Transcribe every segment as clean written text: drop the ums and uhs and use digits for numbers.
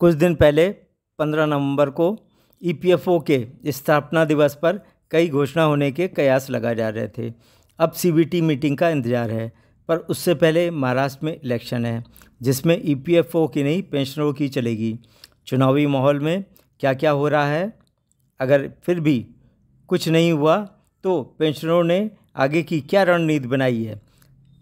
कुछ दिन पहले 15 नवंबर को ईपीएफओ के स्थापना दिवस पर कई घोषणा होने के कयास लगाए जा रहे थे। अब सीबीटी मीटिंग का इंतजार है, पर उससे पहले महाराष्ट्र में इलेक्शन है जिसमें ईपीएफओ की नहीं पेंशनरों की चलेगी। चुनावी माहौल में क्या क्या हो रहा है, अगर फिर भी कुछ नहीं हुआ तो पेंशनरों ने आगे की क्या रणनीति बनाई है,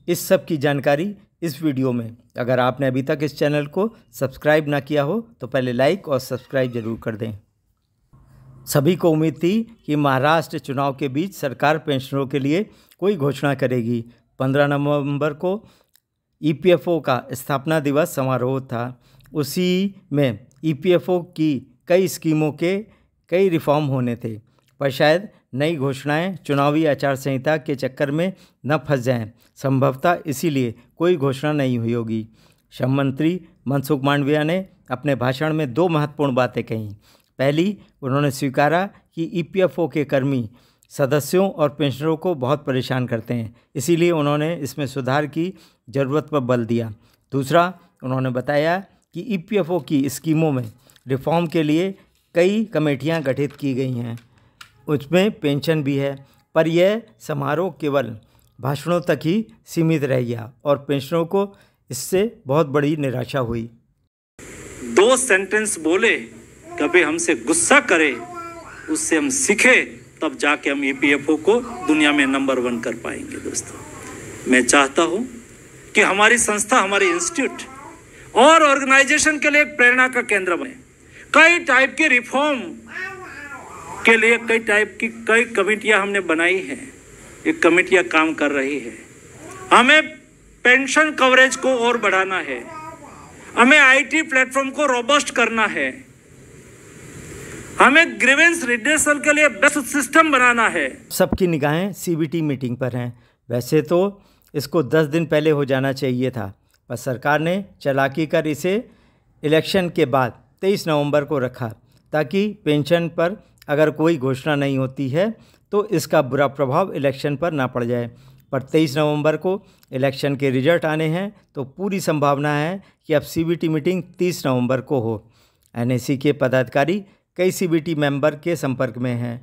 इस सब की जानकारी इस वीडियो में। अगर आपने अभी तक इस चैनल को सब्सक्राइब ना किया हो तो पहले लाइक और सब्सक्राइब जरूर कर दें। सभी को उम्मीद थी कि महाराष्ट्र चुनाव के बीच सरकार पेंशनरों के लिए कोई घोषणा करेगी। 15 नवंबर को ईपीएफओ का स्थापना दिवस समारोह था। उसी में ईपीएफओ की कई स्कीमों के कई रिफॉर्म होने थे, पर शायद नई घोषणाएं चुनावी आचार संहिता के चक्कर में न फंस जाएं। संभवतः इसीलिए कोई घोषणा नहीं हुई होगी। श्रम मंत्री मनसुख मांडविया ने अपने भाषण में 2 महत्वपूर्ण बातें कहीं। पहली, उन्होंने स्वीकारा कि ईपीएफओ के कर्मी सदस्यों और पेंशनरों को बहुत परेशान करते हैं, इसीलिए उन्होंने इसमें सुधार की ज़रूरत पर बल दिया। दूसरा, उन्होंने बताया कि ईपीएफओ की स्कीमों में रिफॉर्म के लिए कई कमेटियां गठित की गई हैं, उसमें पेंशन भी है, पर यह समारोह केवल भाषणों तक ही सीमित रह गया और पेंशनरों को इससे बहुत बड़ी निराशा हुई। 2 सेंटेंस बोले, कभी हमसे गुस्सा करे, उससे हम सीखे, तब जाके हम ईपीएफओ को दुनिया में नंबर 1 कर पाएंगे। दोस्तों, मैं चाहता हूं कि हमारी संस्था, हमारी इंस्टीट्यूट और ऑर्गेनाइजेशन के लिए एक प्रेरणा का केंद्र बने। कई टाइप की रिफॉर्म के लिए कई कमेटियां हमने बनाई हैं। ये कमेटियां काम कर रही है। हमें पेंशन कवरेज को और बढ़ाना है, हमें आईटी प्लेटफॉर्म को रोबस्ट करना है, हमें ग्रीवेंस रिड्रेसल के लिए बेस्ट सिस्टम बनाना है। सबकी निगाहें सीबीटी मीटिंग पर हैं। वैसे तो इसको 10 दिन पहले हो जाना चाहिए था, पर सरकार ने चालाकी कर इसे इलेक्शन के बाद 23 नवंबर को रखा, ताकि पेंशन पर अगर कोई घोषणा नहीं होती है तो इसका बुरा प्रभाव इलेक्शन पर ना पड़ जाए। पर 23 नवंबर को इलेक्शन के रिजल्ट आने हैं तो पूरी संभावना है कि अब सीबीटी मीटिंग 30 नवंबर को हो। एनएसी के पदाधिकारी कई सीबीटी मेंबर के संपर्क में हैं।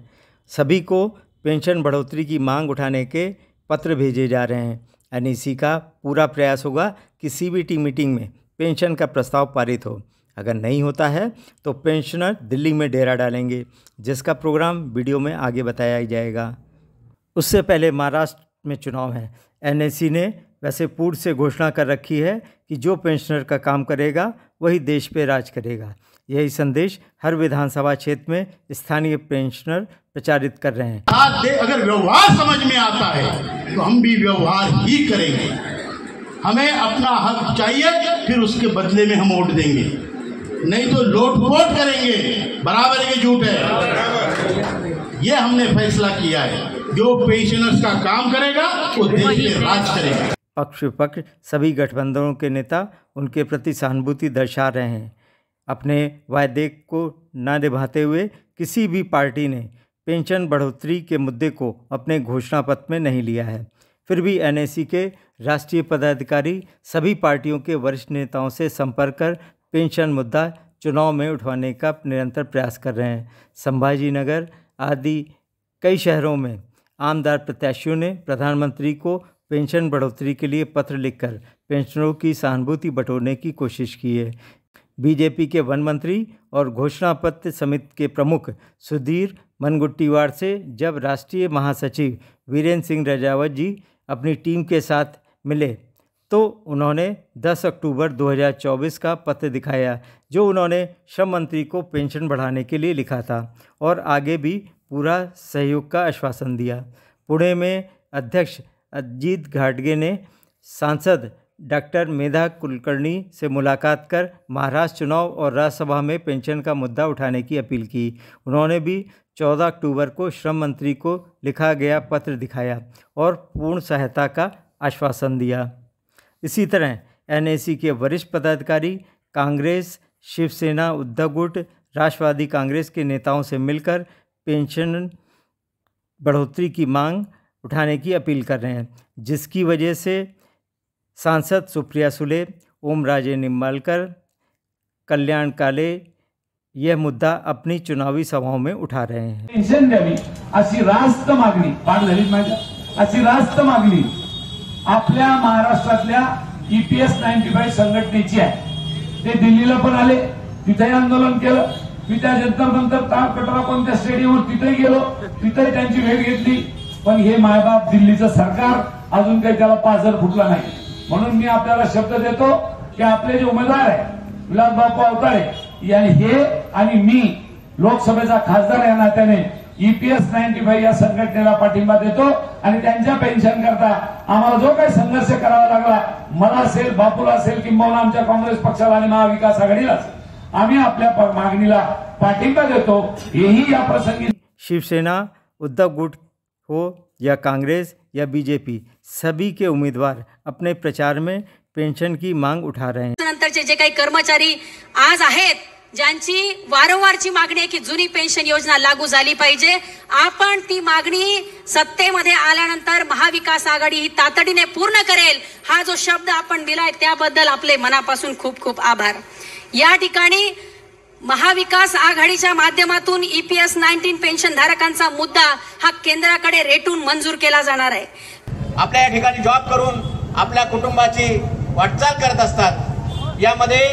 सभी को पेंशन बढ़ोतरी की मांग उठाने के पत्र भेजे जा रहे हैं। एनएसी का पूरा प्रयास होगा कि सीबीटी मीटिंग में पेंशन का प्रस्ताव पारित हो। अगर नहीं होता है तो पेंशनर दिल्ली में डेरा डालेंगे, जिसका प्रोग्राम वीडियो में आगे बताया जाएगा। उससे पहले महाराष्ट्र में चुनाव है। एनएसी ने वैसे पूर्व से घोषणा कर रखी है कि जो पेंशनर का काम करेगा वही देश पे राज करेगा। यही संदेश हर विधानसभा क्षेत्र में स्थानीय पेंशनर प्रचारित कर रहे हैं। अगर व्यवहार समझ में आता है तो हम भी व्यवहार ही करेंगे। हमें अपना हक चाहिए, फिर उसके बदले में हम वोट देंगे, नहीं तो लोटपोट करेंगे। बराबर के झूठ है, ये हमने फैसला किया है। जो पेंशनर्स का काम करेगा वो देश में राज करेगा। पक्ष विपक्ष सभी गठबंधनों के नेता उनके प्रति सहानुभूति दर्शा रहे हैं। अपने वायदे को न निभाते हुए किसी भी पार्टी ने पेंशन बढ़ोतरी के मुद्दे को अपने घोषणा पत्र में नहीं लिया है। फिर भी एनएसी के राष्ट्रीय पदाधिकारी सभी पार्टियों के वरिष्ठ नेताओं से संपर्क कर पेंशन मुद्दा चुनाव में उठवाने का निरंतर प्रयास कर रहे हैं। संभाजी नगर आदि कई शहरों में आमदार प्रत्याशियों ने प्रधानमंत्री को पेंशन बढ़ोतरी के लिए पत्र लिखकर पेंशनरों की सहानुभूति बटोरने की कोशिश की है। बीजेपी के वन मंत्री और घोषणा पत्र समिति के प्रमुख सुधीर मुनगंटीवार से जब राष्ट्रीय महासचिव वीरेंद्र सिंह रजावत जी अपनी टीम के साथ मिले तो उन्होंने 10 अक्टूबर 2024 का पत्र दिखाया, जो उन्होंने श्रम मंत्री को पेंशन बढ़ाने के लिए लिखा था और आगे भी पूरा सहयोग का आश्वासन दिया। पुणे में अध्यक्ष अजीत घाटगे ने सांसद डॉक्टर मेधा कुलकर्णी से मुलाकात कर महाराष्ट्र चुनाव और राज्यसभा में पेंशन का मुद्दा उठाने की अपील की। उन्होंने भी 14 अक्टूबर को श्रम मंत्री को लिखा गया पत्र दिखाया और पूर्ण सहायता का आश्वासन दिया। इसी तरह एनएसी के वरिष्ठ पदाधिकारी कांग्रेस, शिवसेना, उद्धव गुट, राष्ट्रवादी कांग्रेस के नेताओं से मिलकर पेंशन बढ़ोतरी की मांग उठाने की अपील कर रहे हैं, जिसकी वजह से सांसद सुप्रिया सुले, ओम राजे निम्बालकर कल्याण काले यह मुद्दा अपनी चुनावी सभाओं में उठा रहे हैं। पेन्शन द्यावी अशी रास्त मागणी पार झाली माझ्या, अशी रास्त मागणी आपल्या महाराष्ट्रातल्या EPS 95 संघटनेची आहे। ते दिल्लीला पण आले, तिथेही आंदोलन केलं। मी त्या जंतर कटरा कोणत्या स्टेडियमवर तिथे गेलो, तिथे त्यांची भेट घेतली, पण हे मायबाप दिल्लीचं सरकार अजून काही त्याला पाझर फुटला नाही। म्हणून मी आपल्याला शब्द देतो की आपले जे उमेदवार आहे विलास बापू अवताडे हे आणि मी लोकसभेचा खासदार या नात्याने EPS 95 या संघटनेला पाठिंबा देतो आणि त्यांच्या पेन्शन करता आम्हाला जो काही संघर्ष करावा लागला, मला असेल, बापूला असेल, किंबहुना आमच्या काँग्रेस पक्षाला आणि महाविकास आघाडीला, आम्ही आपल्या मागणीला पाठिंबा देतो। हेही या प्रसंगी शिवसेना, उद्धव गुट हो या कांग्रेस या बीजेपी, सभी के उम्मीदवार अपने प्रचार में पेंशन की मांग उठा रहे हैं। नंतरचे जे काही कर्मचारी आज आहेत, ज्यांची वारंवारची मागणी आहे की जुनी पेन्शन योजना लागू झाली पाहिजे, आपण ती मागणी सत्तेमध्ये आल्यानंतर महाविकास आघाडी ही तातडीने पूर्ण करेल, हा जो शब्द आपण दिलाय त्याबद्दल आपले मनापासून खूप खूप आभार। या ठिकाणी महाविकास आघाडीच्या माध्यमातून EPS 19 पेन्शन धारकांचा मुद्दा हा केंद्राकडे रेटून मंजूर केला जाणार आहे। आपल्या या ठिकाणी जॉब करून आपल्या कुटुंबाची वाटचाल करत असतात। यामध्ये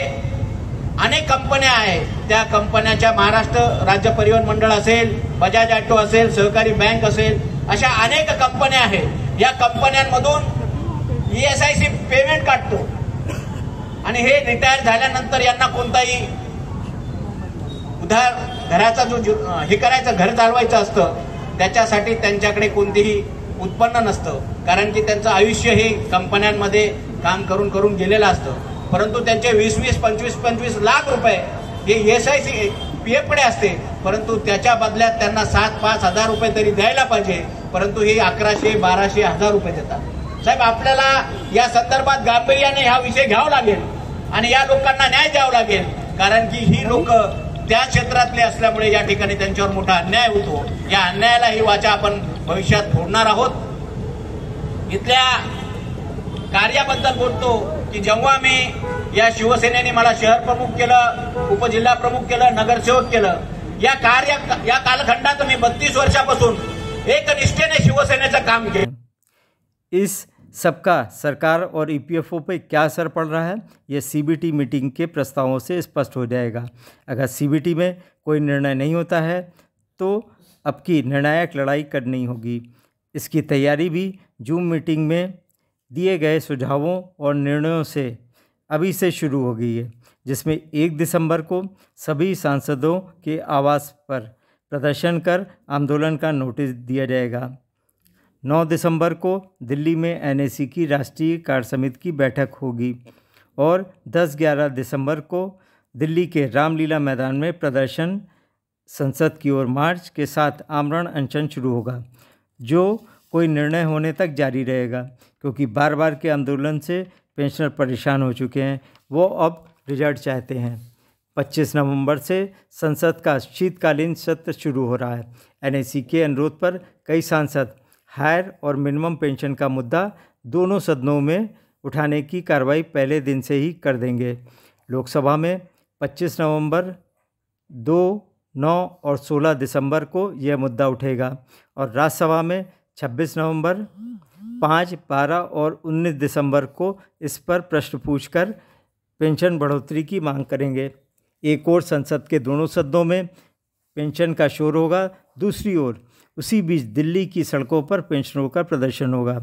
अनेक कंपन्या आहेत, त्या कंपन्याच्या महाराष्ट्र राज्य परिवहन मंडळ असेल, बजाज ऑटो असेल, सहकारी बँक असेल, अशा अनेक कंपन्या आहेत। या कंपन्यांमधून ESIC पेमेंट काढतो आणि हे रिटायर झाल्यानंतर यांना कोणताही उधार घराचा जो हे करायचं, घर चालवायचं असतं, त्याच्यासाठी त्यांच्याकडे कोणतेही उत्पन्न नसतं, कारण की त्यांचं आयुष्य हे कंपन्यांमध्ये काम करून करून गेलेलं असतं। परंतु त्यांचे 20-25 लाख रुपये हे ESIC PF कडे असते, परंतु त्याच्या बदल्यात त्यांना 7-5 हजार रुपये तरी द्यायला पाहिजे, परंतु हे 1100-1200 रुपये देतात। साहेब, आपल्याला या संदर्भात गांभीर्याने हा विषय घ्यावा लागेल आणि या लोकांना न्याय द्यावा लागेल, कारण की ही लोक त्या क्षेत्रातले असल्यामुळे या ठिकाणी त्यांच्यावर मोठा अन्याय होतो। या अन्यायाला ही वाचा आपण भविष्यात फोडणार आहोत। इथल्या कार्याबद्दल बोलतो की जेव्हा मी या शिवसेनेने मला शहर प्रमुख केलं, उपजिल्हा प्रमुख केलं, नगरसेवक केलं, या कालखंडात मी 32 वर्षापासून एकनिष्ठेने शिवसेनेचं काम केलं। इस सबका सरकार और EPFO पर क्या असर पड़ रहा है, यह CBT मीटिंग के प्रस्तावों से स्पष्ट हो जाएगा। अगर CBT में कोई निर्णय नहीं होता है तो अब की निर्णायक लड़ाई करनी होगी। इसकी तैयारी भी जूम मीटिंग में दिए गए सुझावों और निर्णयों से अभी से शुरू हो गई है, जिसमें 1 दिसंबर को सभी सांसदों के आवास पर प्रदर्शन कर आंदोलन का नोटिस दिया जाएगा। 9 दिसंबर को दिल्ली में NAC की राष्ट्रीय कार्य समिति की बैठक होगी और 10-11 दिसंबर को दिल्ली के रामलीला मैदान में प्रदर्शन, संसद की ओर मार्च के साथ आमरण अनशन शुरू होगा, जो कोई निर्णय होने तक जारी रहेगा, क्योंकि बार बार के आंदोलन से पेंशनर परेशान हो चुके हैं। वो अब रिजल्ट चाहते हैं। 25 नवंबर से संसद का शीतकालीन सत्र शुरू हो रहा है। NAC के अनुरोध पर कई सांसद हायर और मिनिमम पेंशन का मुद्दा दोनों सदनों में उठाने की कार्रवाई पहले दिन से ही कर देंगे। लोकसभा में 25 नवंबर, 2, 9 और 16 दिसंबर को यह मुद्दा उठेगा और राज्यसभा में 26 नवंबर, 5, 12 और 19 दिसंबर को इस पर प्रश्न पूछकर पेंशन बढ़ोतरी की मांग करेंगे। एक ओर संसद के दोनों सदनों में पेंशन का शोर होगा, दूसरी ओर उसी बीच दिल्ली की सड़कों पर पेंशनरों का प्रदर्शन होगा।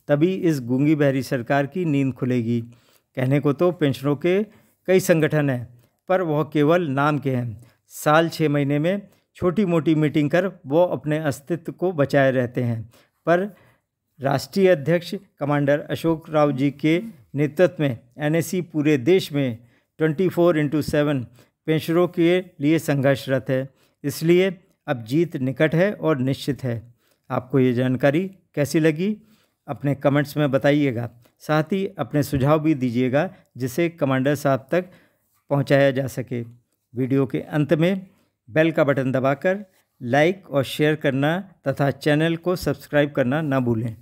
तभी इस गूंगी बहरी सरकार की नींद खुलेगी। कहने को तो पेंशनरों के कई संगठन हैं, पर वह केवल नाम के हैं। साल 6 महीने में छोटी मोटी मीटिंग कर वो अपने अस्तित्व को बचाए रहते हैं, पर राष्ट्रीय अध्यक्ष कमांडर अशोक राव जी के नेतृत्व में NAC पूरे देश में 24/7 पेंशनरों के लिए संघर्षरत है। इसलिए अब जीत निकट है और निश्चित है। आपको ये जानकारी कैसी लगी अपने कमेंट्स में बताइएगा। साथ ही अपने सुझाव भी दीजिएगा जिसे कमांडर साहब तक पहुंचाया जा सके। वीडियो के अंत में बेल का बटन दबाकर लाइक और शेयर करना तथा चैनल को सब्सक्राइब करना ना भूलें।